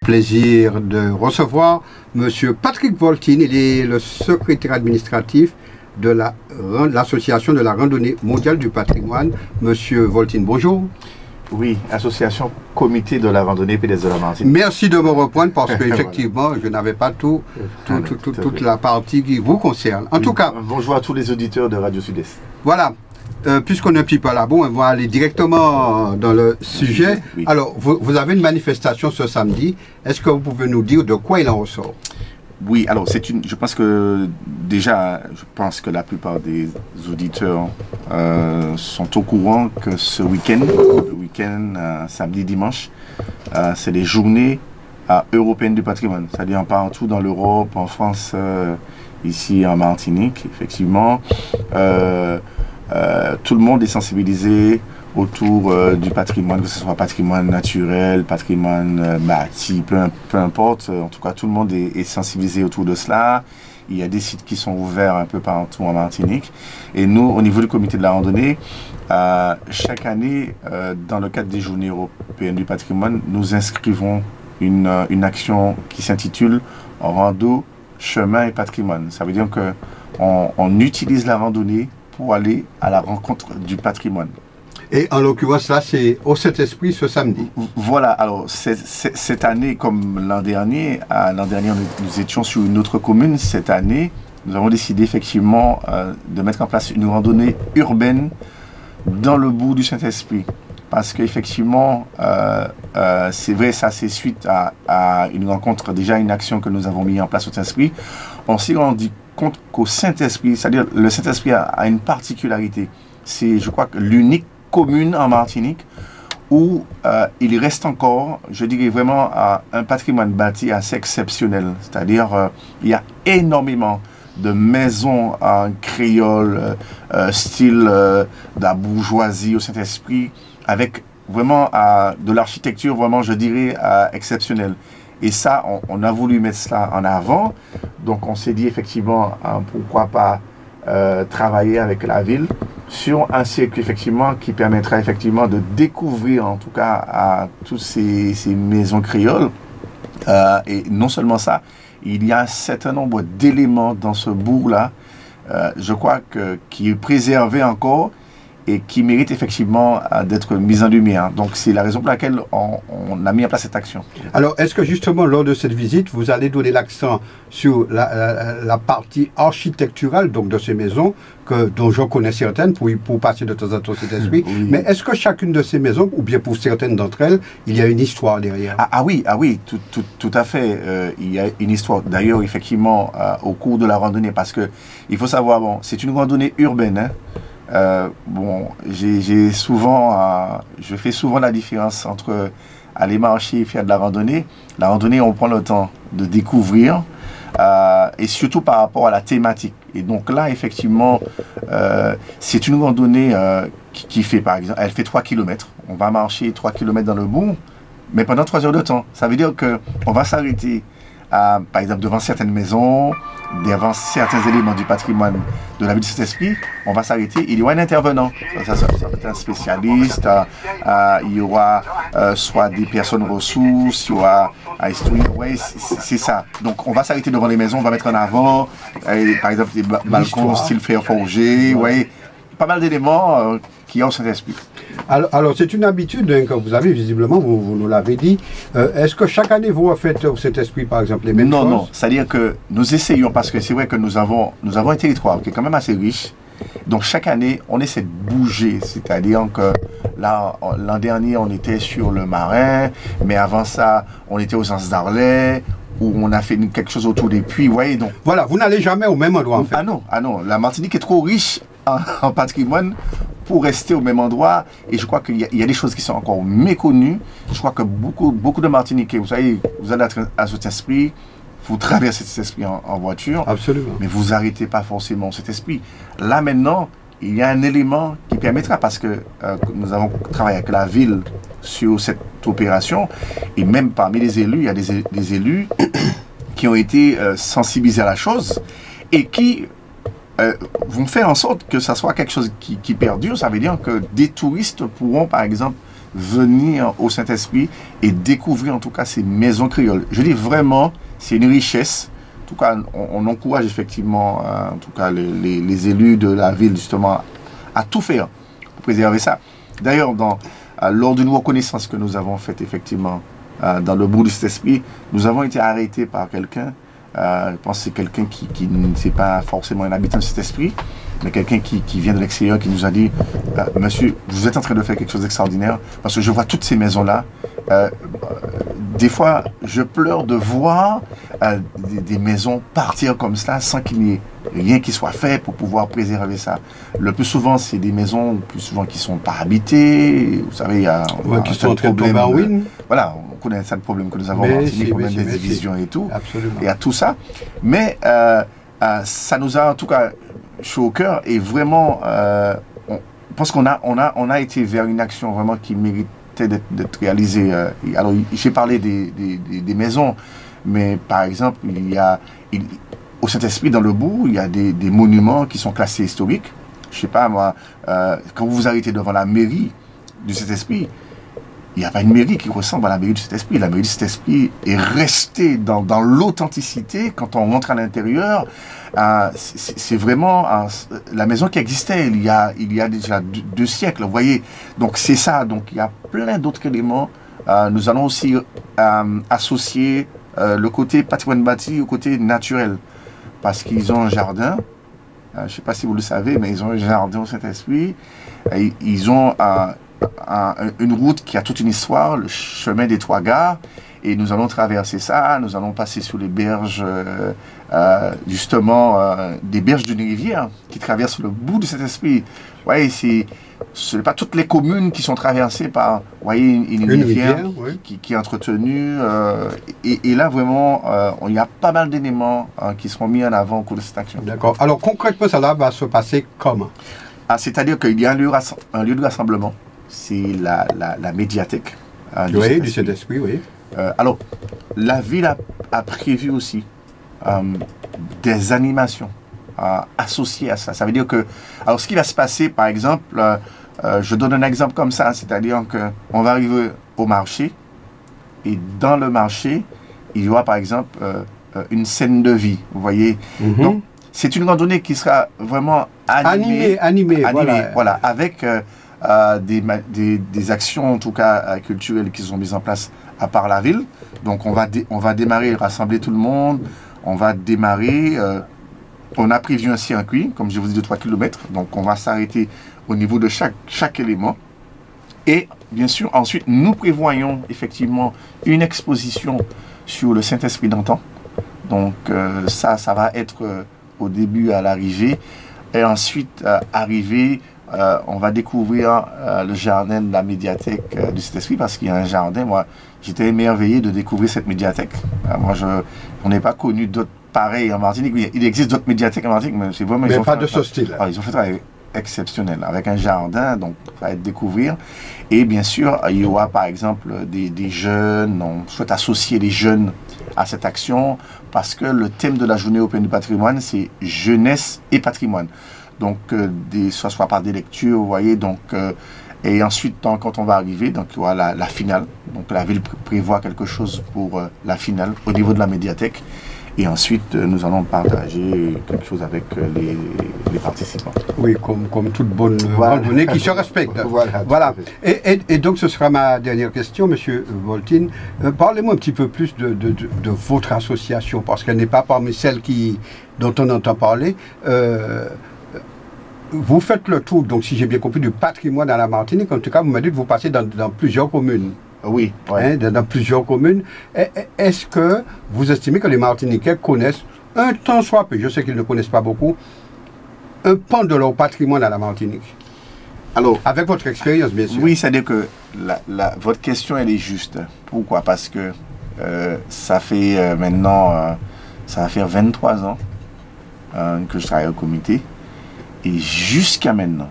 Plaisir de recevoir Monsieur Patrick Voltine. Il est le secrétaire administratif de l'association de la randonnée mondiale du patrimoine. Monsieur Voltine, bonjour. Oui, association comité de la randonnée pédestre de la Martinique. Merci de me reprendre parce qu'effectivement, je n'avais pas toute la partie qui vous concerne. En tout cas, bonjour à tous les auditeurs de Radio Sud-Est. Voilà. Puisqu'on est un petit peu là, bon, on va aller directement dans le sujet. Oui. Alors, vous avez une manifestation ce samedi. Est-ce que vous pouvez nous dire de quoi il en ressort? Oui, alors je pense que déjà, la plupart des auditeurs sont au courant que ce week-end, samedi, dimanche, c'est les journées européennes du patrimoine. C'est-à-dire partout dans l'Europe, en France, ici en Martinique, effectivement. Tout le monde est sensibilisé autour du patrimoine, que ce soit patrimoine naturel, patrimoine bâti, peu importe. En tout cas, tout le monde est sensibilisé autour de cela. Il y a des sites qui sont ouverts un peu partout en Martinique. Et nous, au niveau du comité de la randonnée, chaque année, dans le cadre des Journées européennes du patrimoine, nous inscrivons une action qui s'intitule « Rando, chemin et patrimoine ». Ça veut dire qu'on utilise la randonnée pour aller à la rencontre du patrimoine. Et en l'occurrence, là, c'est au Saint-Esprit ce samedi. Voilà, alors cette année, comme l'an dernier, nous étions sur une autre commune. Cette année, nous avons décidé effectivement de mettre en place une randonnée urbaine dans le bourg du Saint-Esprit. Parce qu'effectivement, c'est vrai, ça c'est suite à une rencontre, déjà une action que nous avons mis en place au Saint-Esprit. On s'est rendu compte qu'au Saint-Esprit, c'est-à-dire le Saint-Esprit a une particularité. C'est, je crois, l'unique commune en Martinique où il reste encore, je dirais vraiment, un patrimoine bâti assez exceptionnel. C'est-à-dire, il y a énormément de maisons en créole, style de la bourgeoisie au Saint-Esprit, avec vraiment de l'architecture, vraiment, je dirais, exceptionnelle. Et ça, on a voulu mettre cela en avant. Donc, on s'est dit effectivement, pourquoi pas travailler avec la ville sur un circuit effectivement qui permettra effectivement de découvrir en tout cas toutes ces maisons créoles. Et non seulement ça, il y a un certain nombre d'éléments dans ce bourg-là, je crois qui est préservé encore et qui mérite effectivement d'être mise en lumière. Donc c'est la raison pour laquelle on a mis en place cette action. Alors est-ce que justement lors de cette visite, vous allez donner l'accent sur la partie architecturale donc de ces maisons, dont j'en connais certaines pour passer de temps en temps cet esprit, oui. Mais est-ce que chacune de ces maisons, ou bien pour certaines d'entre elles, il y a une histoire derrière? Ah oui, tout à fait. Il y a une histoire. D'ailleurs, effectivement, au cours de la randonnée, parce que il faut savoir, bon, c'est une randonnée urbaine, hein. Je fais souvent la différence entre aller marcher et faire de la randonnée. La randonnée, on prend le temps de découvrir et surtout par rapport à la thématique. Et donc là, effectivement, c'est une randonnée qui fait, par exemple, elle fait 3 km. On va marcher 3 km dans le bourg, mais pendant 3 heures de temps. Ça veut dire qu'on va s'arrêter, par exemple, devant certaines maisons, devant certains éléments du patrimoine de la ville de Saint-Esprit, on va s'arrêter. Il y aura un intervenant, ça va être un spécialiste, il y aura soit des personnes ressources, il y aura ouais, c'est ça. Donc on va s'arrêter devant les maisons, on va mettre en avant, par exemple, des balcons style fer forgé, ouais, pas mal d'éléments qu'il y a au Saint-Esprit. Alors c'est une habitude hein, que vous avez, visiblement, vous nous l'avez dit. Est-ce que chaque année vous faites au Saint-Esprit, par exemple, les mêmes choses? Non, c'est-à-dire que nous essayons, parce que c'est vrai que nous avons un territoire qui est quand même assez riche. Donc chaque année, on essaie de bouger. C'est-à-dire que là, l'an dernier, on était sur le Marin, mais avant ça, on était aux Anses d'Arlet, où on a fait quelque chose autour des puits. Voyez, donc. Voilà, vous n'allez jamais au même endroit, en fait. Ah non, la Martinique est trop riche en patrimoine pour rester au même endroit, et je crois qu'il y a des choses qui sont encore méconnues. Je crois que beaucoup de Martiniquais, vous savez, vous allez à cet esprit, vous traversez cet esprit en voiture. Absolument. Mais vous n'arrêtez pas forcément cet esprit. Là maintenant, il y a un élément qui permettra, parce que nous avons travaillé avec la ville sur cette opération, et même parmi les élus, il y a des élus qui ont été sensibilisés à la chose, et qui vont faire en sorte que ça soit quelque chose qui perdure. Ça veut dire que des touristes pourront, par exemple, venir au Saint-Esprit et découvrir en tout cas ces maisons créoles. Je dis vraiment, c'est une richesse. En tout cas, on encourage effectivement, en tout cas, les élus de la ville, justement, à tout faire pour préserver ça. D'ailleurs, lors d'une reconnaissance que nous avons faite, effectivement, dans le bout du Saint-Esprit, nous avons été arrêtés par quelqu'un. Je pense que c'est quelqu'un qui n'est pas forcément un habitant du Saint-Esprit, mais quelqu'un qui vient de l'extérieur, qui nous a dit « Monsieur, vous êtes en train de faire quelque chose d'extraordinaire, parce que je vois toutes ces maisons-là. Des fois, je pleure de voir des maisons partir comme ça, sans qu'il n'y ait rien qui soit fait pour pouvoir préserver ça. Le plus souvent, c'est des maisons plus souvent qui ne sont pas habitées. Vous savez, il y a qui sont en train de tomber en ruine. Voilà, on connaît ça, le problème que nous avons en Martinique, le problème des divisions et tout. Absolument. Et à tout ça. Mais ça nous a en tout cas chaud au cœur et vraiment, on pense qu'on a été vers une action vraiment qui mérite d'être réalisé. Alors, j'ai parlé des maisons, mais par exemple, au Saint-Esprit, dans le bout, il y a des monuments qui sont classés historiques. Je ne sais pas, moi, quand vous vous arrêtez devant la mairie du Saint-Esprit, il n'y a pas une mairie qui ressemble à la mairie du Saint-Esprit. La mairie du Saint-Esprit est restée dans l'authenticité. Quand on rentre à l'intérieur, c'est vraiment la maison qui existait il y a déjà 2 siècles, vous voyez. Donc c'est ça. Donc il y a plein d'autres éléments. Nous allons aussi associer le côté patrimoine bâti au côté naturel. Parce qu'ils ont un jardin. Je ne sais pas si vous le savez, mais ils ont un jardin au Saint-Esprit. Ils ont une route qui a toute une histoire, le chemin des 3 gares, et nous allons traverser ça, nous allons passer sous les berges, justement, des berges d'une rivière qui traverse le bout de cet esprit. Vous voyez, ce n'est pas toutes les communes qui sont traversées par, vous voyez, une rivière oui. qui est entretenue, et là, vraiment, il y a pas mal d'éléments qui seront mis en avant au cours de cette action. D'accord. Alors, concrètement, ça va se passer comment? C'est-à-dire qu'il y a un lieu de rassemblement. C'est la médiathèque du Saint-Esprit, oui. Alors, la ville a prévu aussi des animations associées à ça. Ça veut dire que... Alors, ce qui va se passer, par exemple, je donne un exemple comme ça, c'est-à-dire qu'on va arriver au marché, et dans le marché, il y aura, par exemple, une scène de vie, vous voyez. Donc, c'est une randonnée qui sera vraiment animée voilà, avec... des actions en tout cas culturelles qui sont mises en place par la ville. Donc on va démarrer, rassembler tout le monde, on va démarrer, on a prévu un circuit, comme je vous dis, de 3 km, donc on va s'arrêter au niveau de chaque élément. Et bien sûr, ensuite, nous prévoyons effectivement une exposition sur le Saint-Esprit d'antan. Donc ça va être au début à l'arrivée, et ensuite arriver... on va découvrir le jardin de la médiathèque du Saint-Esprit parce qu'il y a un jardin. Moi, j'étais émerveillé de découvrir cette médiathèque. On n'est pas connu d'autres pareils en Martinique. Il existe d'autres médiathèques en Martinique, mais c'est vraiment... Mais pas de ce style. Ils ont fait un travail exceptionnel avec un jardin, donc ça va être découvrir. Et bien sûr, il y aura par exemple des jeunes. On souhaite associer les jeunes à cette action parce que le thème de la journée européenne du patrimoine, c'est jeunesse et patrimoine. Donc, soit par des lectures, vous voyez, donc, et ensuite, quand on va arriver, donc, il y aura la finale. Donc, la ville prévoit quelque chose pour la finale au niveau de la médiathèque. Et ensuite, nous allons partager quelque chose avec les participants. Oui, comme toute bonne randonnée qui se respecte. Voilà. Et donc, ce sera ma dernière question, Monsieur Voltine. Parlez-moi un petit peu plus de votre association, parce qu'elle n'est pas parmi celles dont on entend parler. Vous faites le tour, donc si j'ai bien compris, du patrimoine à la Martinique. En tout cas, vous m'avez dit que vous passez dans plusieurs communes. Oui. Ouais. Dans plusieurs communes. Est-ce que vous estimez que les Martiniquais connaissent, un tant soit peu, je sais qu'ils ne connaissent pas beaucoup, un pan de leur patrimoine à la Martinique? Alors, avec votre expérience, bien sûr. Oui, c'est-à-dire que votre question, elle est juste. Pourquoi? Parce que ça fait maintenant, ça va faire 23 ans que je travaille au comité. Et jusqu'à maintenant,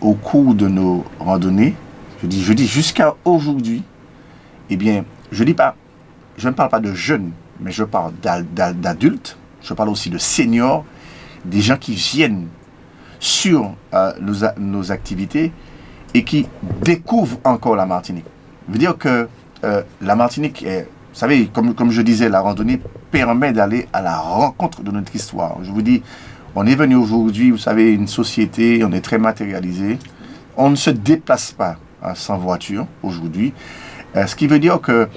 au cours de nos randonnées, je dis jusqu'à aujourd'hui, eh bien, je ne parle pas de jeunes, mais je parle d'adultes, je parle aussi de seniors, des gens qui viennent sur nos activités et qui découvrent encore la Martinique. Je veux dire que la Martinique est, vous savez, comme je disais, la randonnée permet d'aller à la rencontre de notre histoire. Je vous dis, on est venu aujourd'hui, vous savez, une société, on est très matérialisé. On ne se déplace pas sans voiture aujourd'hui. Ce qui veut dire que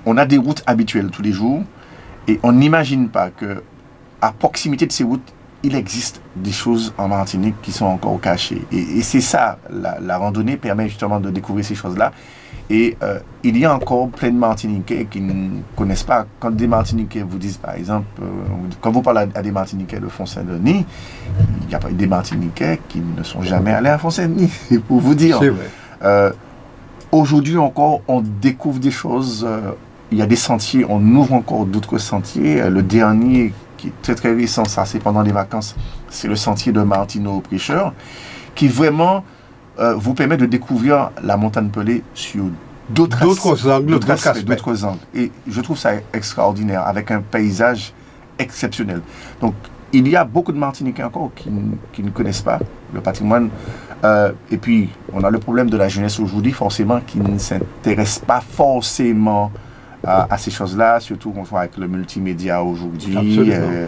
on a des routes habituelles tous les jours et on n'imagine pas que à proximité de ces routes, il existe des choses en Martinique qui sont encore cachées. Et c'est ça, la randonnée permet justement de découvrir ces choses-là. Et il y a encore plein de Martiniquais qui ne connaissent pas. Quand des Martiniquais vous disent, par exemple, quand vous parlez à des Martiniquais de Font-Saint-Denis, il y a des Martiniquais qui ne sont jamais allés à Font-Saint-Denis, pour vous dire. C'est vrai. Aujourd'hui encore, on découvre des choses. Il y a des sentiers, on ouvre encore d'autres sentiers. Le dernier, qui est très très récent, ça c'est pendant les vacances, c'est le sentier de Martineau Prêcheur, qui vraiment vous permet de découvrir la montagne Pelée sur d'autres angles. Et je trouve ça extraordinaire, avec un paysage exceptionnel. Donc, il y a beaucoup de Martiniquais encore qui ne connaissent pas le patrimoine. Et puis, on a le problème de la jeunesse aujourd'hui, forcément, qui ne s'intéresse pas forcément à ces choses-là, surtout qu'on voit avec le multimédia aujourd'hui. On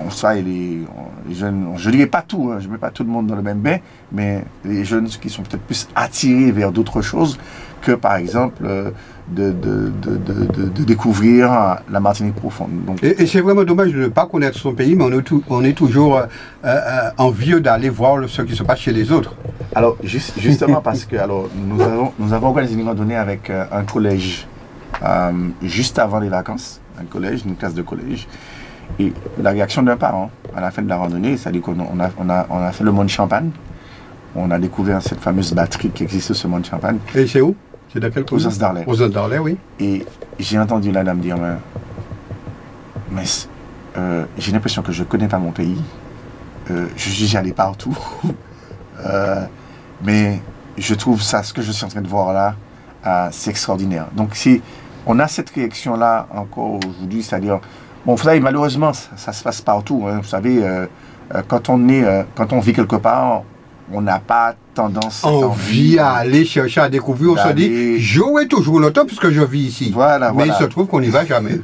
voit les jeunes, je ne dirais pas tout, je ne mets pas tout le monde dans le même bain, mais les jeunes qui sont peut-être plus attirés vers d'autres choses que, par exemple, de découvrir la Martinique profonde. Donc, et c'est vraiment dommage de ne pas connaître son pays, mais on est toujours envieux d'aller voir ce qui se passe chez les autres. Alors, justement parce que nous avons organisé une randonnée avec un collège juste avant les vacances, une classe de collège, et la réaction d'un parent à la fin de la randonnée, c'est-à-dire qu'on a fait le Mont Champagne, on a découvert cette fameuse batterie qui existe sur le Mont Champagne. Et c'est où? C'est dans quel coin? Aux Anses d'Arlet. Aux Anses d'Arlet, oui. Et j'ai entendu la dame dire, mais j'ai l'impression que je ne connais pas mon pays, j'y allais partout, mais je trouve ça, ce que je suis en train de voir là, c'est extraordinaire. Donc on a cette réaction-là encore aujourd'hui, c'est-à-dire, bon, vous savez, malheureusement, ça se passe partout. Hein, vous savez, quand on vit quelque part, on n'a pas tendance envie à aller chercher à découvrir. On se dit, je vais toujours longtemps puisque je vis ici. Mais il se trouve qu'on n'y va jamais.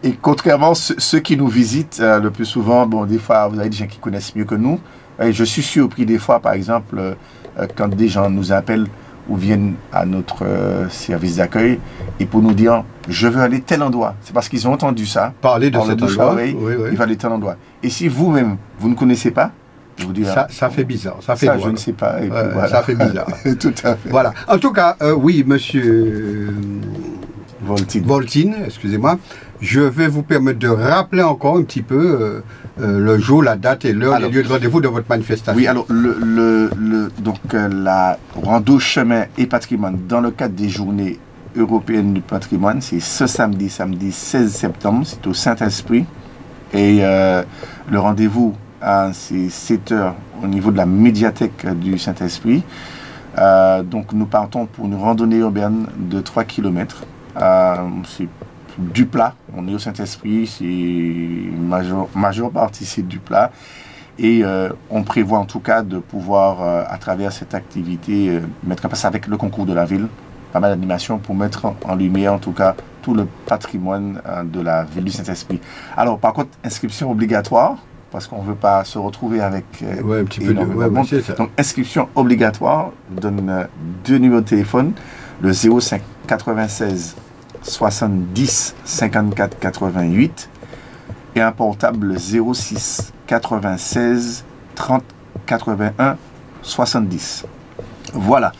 Et contrairement, ceux qui nous visitent le plus souvent, bon, des fois, vous avez des gens qui connaissent mieux que nous. Et je suis surpris des fois, par exemple, quand des gens nous appellent ou viennent à notre service d'accueil et pour nous dire je veux aller tel endroit. C'est parce qu'ils ont entendu ça. Parler de cet endroit. Oui. Il va aller tel endroit. Et si vous-même, vous ne connaissez pas, je vous dis... Ça fait bizarre. Ça, je ne sais pas. Et puis, voilà. Ça fait bizarre. Tout à fait. Voilà. En tout cas, oui, monsieur Voltine, excusez-moi, je vais vous permettre de rappeler encore un petit peu le jour, la date et l'heure, les lieux de rendez-vous de votre manifestation. Oui, alors, donc la rando chemin et patrimoine dans le cadre des journées européennes du patrimoine, c'est ce samedi 16 septembre, c'est au Saint-Esprit. Et le rendez-vous, c'est 7 h au niveau de la médiathèque du Saint-Esprit. Donc nous partons pour une randonnée urbaine de 3 km. C'est du plat, on est au Saint-Esprit, c'est majeure partie c'est du plat. Et on prévoit en tout cas de pouvoir, à travers cette activité, mettre en place avec le concours de la ville, pas mal d'animations pour mettre en lumière en tout cas tout le patrimoine de la ville du Saint-Esprit. Alors par contre, inscription obligatoire, parce qu'on ne veut pas se retrouver avec un petit peu de monde. Donc inscription obligatoire, je donne 2 numéros de téléphone, le 05 96 70 54 88 et un portable 06 96 30 81 70. Voilà.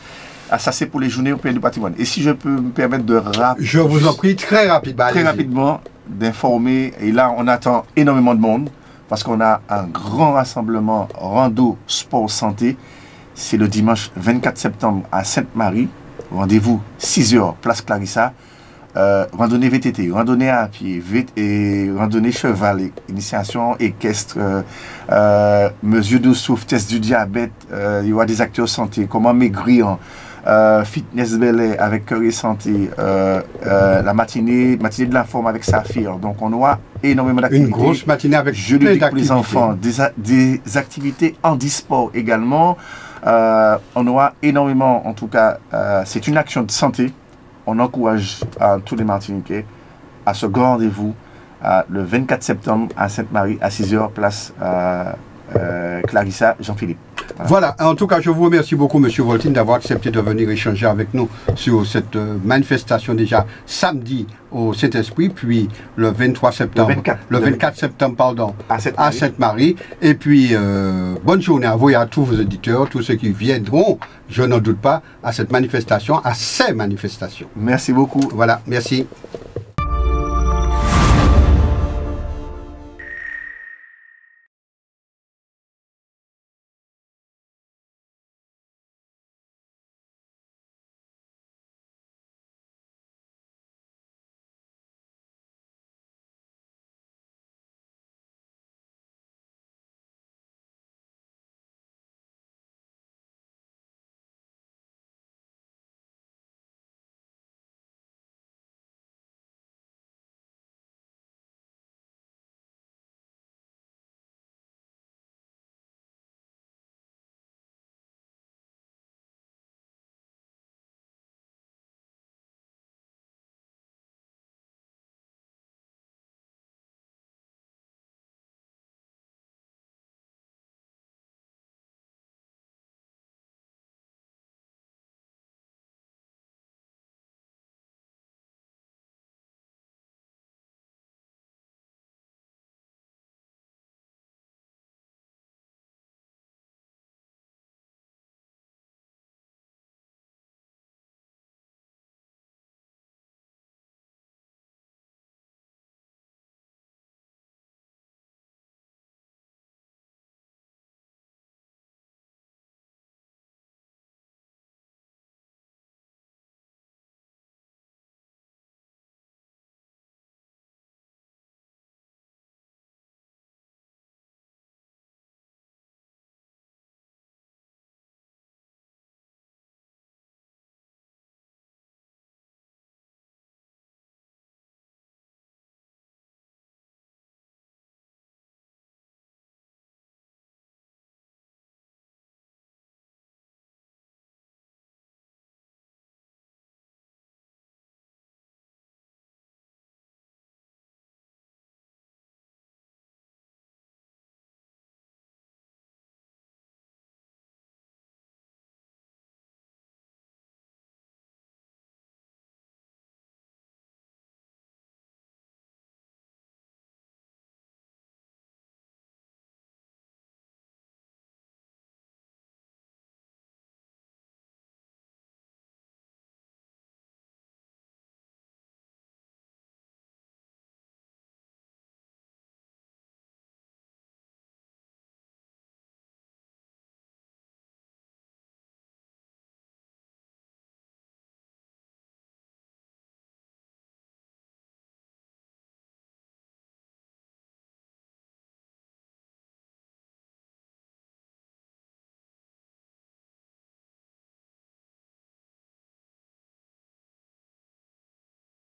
Ça c'est pour les journées européennes du patrimoine. Et si je peux me permettre de rappeler... Je vous en prie, très rapidement d'informer, et là on attend énormément de monde, parce qu'on a un grand rassemblement rando sport santé. C'est le dimanche 24 septembre à Sainte-Marie. Rendez-vous 6 h, place Clarissa. Randonnée VTT, randonnée à pied, et randonnée cheval, initiation équestre, mesure de souffle, test du diabète, il y aura des acteurs santé, comment maigrir, fitness belay avec cœur et santé, la matinée de la forme avec Saphir. Donc on aura énormément d'activités. Une grosse matinée avec jeux ludiques pour les enfants, des activités handisport également. On aura énormément, en tout cas, c'est une action de santé. On encourage tous les Martiniquais à ce grand rendez-vous le 24 septembre à Sainte-Marie à 6h, place Clarissa Jean-Philippe. Voilà, en tout cas, je vous remercie beaucoup, M. Voltine, d'avoir accepté de venir échanger avec nous sur cette manifestation déjà samedi au Saint-Esprit, puis le 23 septembre, le 24 septembre, pardon, à Sainte-Marie. Et puis, bonne journée à vous et à tous vos auditeurs, tous ceux qui viendront, je n'en doute pas, à cette manifestation, à ces manifestations. Merci beaucoup. Voilà, merci.